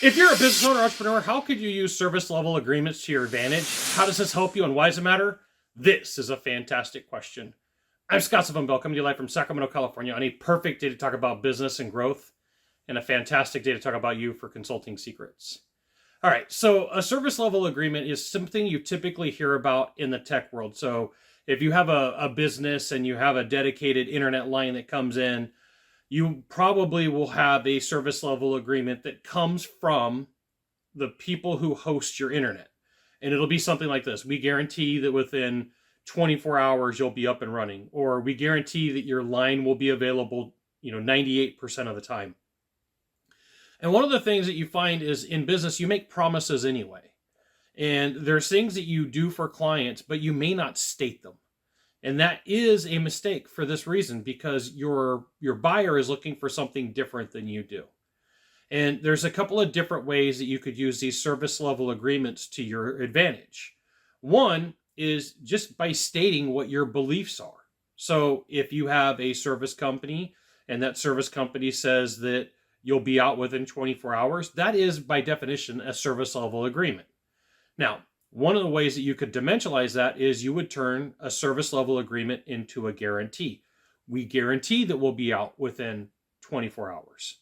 If you're a business owner or entrepreneur, how could you use service level agreements to your advantage? How does this help you and why does it matter? This is a fantastic question. I'm Scott Sylvan, coming to you live from Sacramento, California on a perfect day to talk about business and growth and a fantastic day to talk about you for consulting secrets. All right, so a service level agreement is something you typically hear about in the tech world. So if you have a business and you have a dedicated internet line that comes in, you probably will have a service level agreement that comes from the people who host your internet. And it'll be something like this. We guarantee that within 24 hours, you'll be up and running, or we guarantee that your line will be available, 98% of the time. And one of the things that you find is in business, you make promises anyway. And there's things that you do for clients, but you may not state them. And that is a mistake for this reason, because your buyer is looking for something different than you do. And there's a couple of different ways that you could use these service level agreements to your advantage. One is just by stating what your beliefs are. So if you have a service company and that service company says that you'll be out within 24 hours, that is by definition a service level agreement. Now, one of the ways that you could dimensionalize that is you would turn a service level agreement into a guarantee. We guarantee that we'll be out within 24 hours.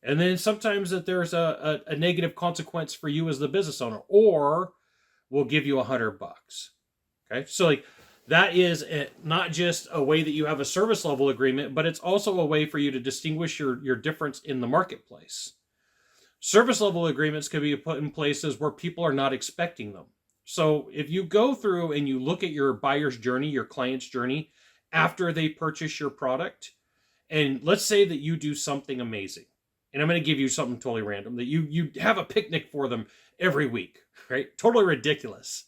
And then sometimes that there's a negative consequence for you as the business owner, or we'll give you $100. Okay, so that is not just a way that you have a service level agreement, but it's also a way for you to distinguish your difference in the marketplace. Service level agreements can be put in places where people are not expecting them. So if you go through and you look at your buyer's journey, your client's journey, after they purchase your product, and let's say that you do something amazing, and I'm going to give you something totally random, that you have a picnic for them every week, right? Totally ridiculous.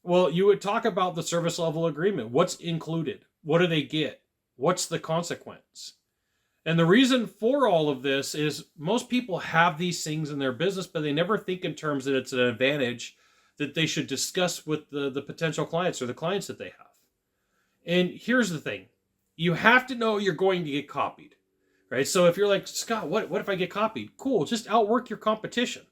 Well, you would talk about the service level agreement. What's included? What do they get? What's the consequence? And the reason for all of this is most people have these things in their business, but they never think in terms that it's an advantage that they should discuss with the potential clients or the clients that they have. And here's the thing. You have to know you're going to get copied, right? So if you're like, Scott, what if I get copied? Cool, just outwork your competition.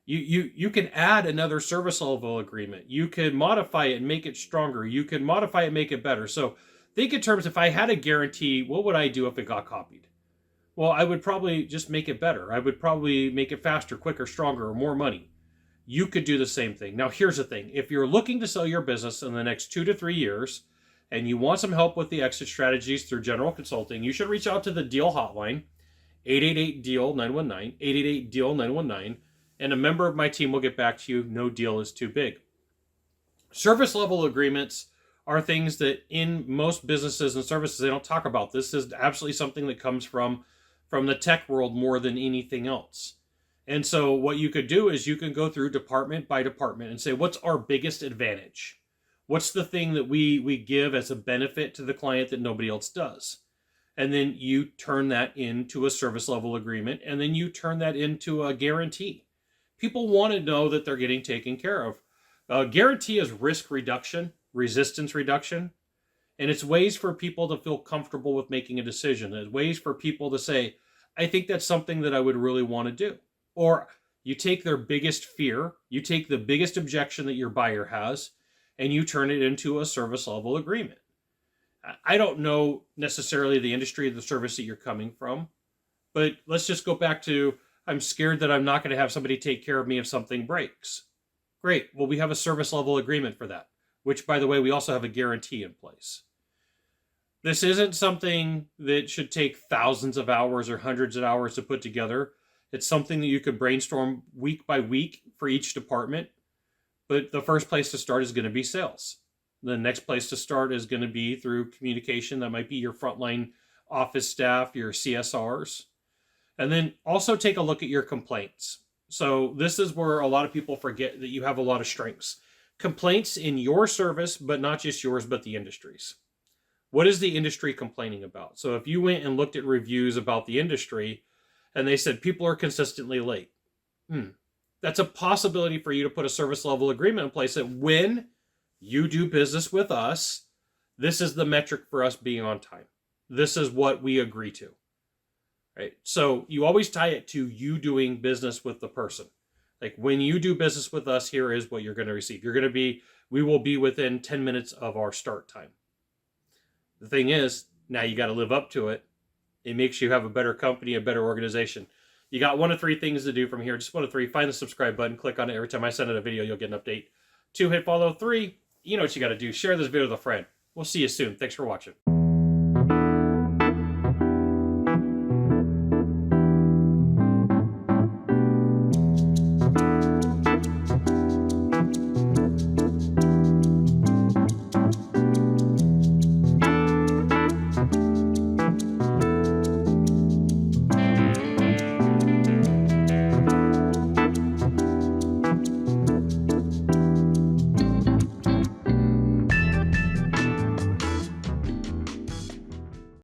You can add another service level agreement. You can modify it and make it stronger. You can modify it and make it better. So think in terms, if I had a guarantee, what would I do if it got copied? Well, I would probably just make it better. I would probably make it faster, quicker, stronger, or more money. You could do the same thing. Now, here's the thing. If you're looking to sell your business in the next 2 to 3 years, and you want some help with the exit strategies through general consulting, you should reach out to the Deal Hotline, 888-DEAL-919, 888-DEAL-919, and a member of my team will get back to you. No deal is too big. Service level agreements are things that in most businesses and services, they don't talk about. This is absolutely something that comes from the tech world more than anything else. And so what you could do is you can go through department by department and say, what's our biggest advantage? What's the thing that we give as a benefit to the client that nobody else does? And then you turn that into a service level agreement, and then you turn that into a guarantee. People want to know that they're getting taken care of. Guarantee is risk reduction, resistance reduction, and it's ways for people to feel comfortable with making a decision. It's ways for people to say, I think that's something that I would really want to do. Or you take their biggest fear, you take the biggest objection that your buyer has, and you turn it into a service level agreement. I don't know necessarily the industry of the service that you're coming from, but let's just go back to, I'm scared that I'm not going to have somebody take care of me if something breaks. Great. Well, we have a service level agreement for that, which, by the way, we also have a guarantee in place. This isn't something that should take thousands of hours or hundreds of hours to put together. It's something that you could brainstorm week by week for each department. But the first place to start is going to be sales. The next place to start is going to be through communication. That might be your frontline office staff, your CSRs. And then also take a look at your complaints. So this is where a lot of people forget that you have a lot of strengths. Complaints in your service, but not just yours, but the industry's. What is the industry complaining about? So if you went and looked at reviews about the industry and they said people are consistently late, that's a possibility for you to put a service level agreement in place that when you do business with us, this is the metric for us being on time. This is what we agree to. right? So you always tie it to you doing business with the person. Like when you do business with us, here is what you're going to receive. We will be within 10 minutes of our start time. The thing is, now you got to live up to it. It makes you have a better company, a better organization. You got 1 of 3 things to do from here. Just 1 of 3. Find the subscribe button. Click on it. Every time I send out a video, you'll get an update. 2, hit follow. 3, you know what you got to do. Share this video with a friend. We'll see you soon. Thanks for watching.